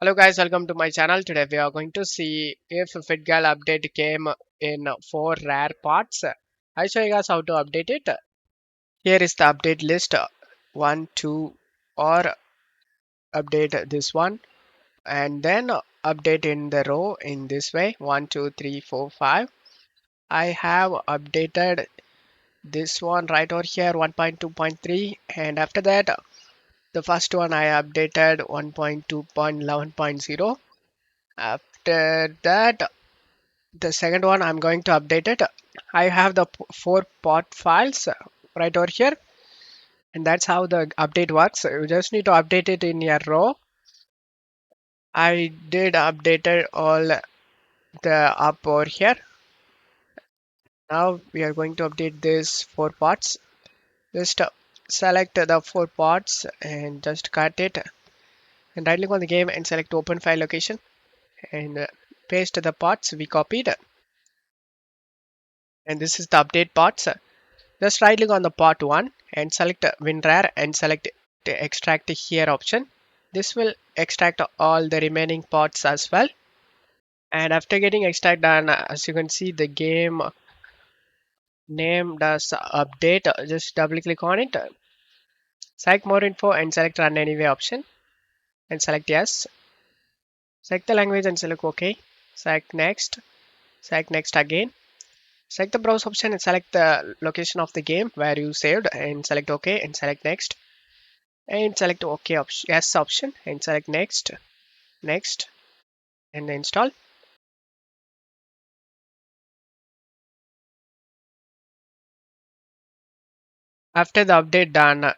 Hello guys, welcome to my channel. Today we are going to see if FitGirl update came in 4 rare parts. I show you guys how to update it. Here is the update list. 1, 2, or update this one, and then update in the row in this way. 1, 2, 3, 4, 5. I have updated this one right over here 1.2.3, and after that the first one I updated 1.2.11.0. After that the second one I'm going to update it. I have the 4 pot files right over here, and that's how the update works. You just need to update it in your row. I did updated all the up over here. Now we are going to update this 4 pots. Just select the 4 pots and just cut it, and right click on the game and select open file location, and paste the pots we copied. And this is the update pots. Just right click on the pot 1 and select WinRAR and select the extract here option. This will extract all the remaining pots as well. And after getting extract done, as you can see, the game name does update. Just double click on it, select more info and select run anyway option and select yes. Select the language and select OK. Select next again. Select the browse option and select the location of the game where you saved and select OK and select next. And select OK option, yes option, and select next, and install. After the update done,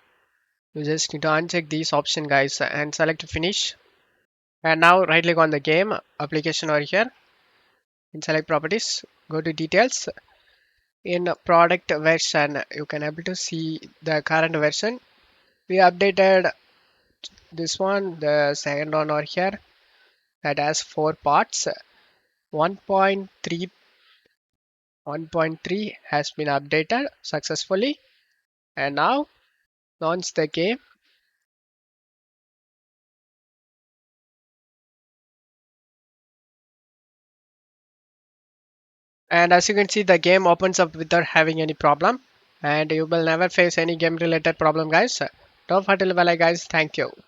you just need to uncheck these option guys and select finish. And now right click on the game application over here and select properties. Go to details. In product version, you can able to see the current version. We updated this one, the second one over here, that has 4 parts. 1.3 1.3 has been updated successfully, and now launch the game. And as you can see, the game opens up without having any problem, and you will never face any game related problem guys. Don't forget to leave a like guys. Thank you.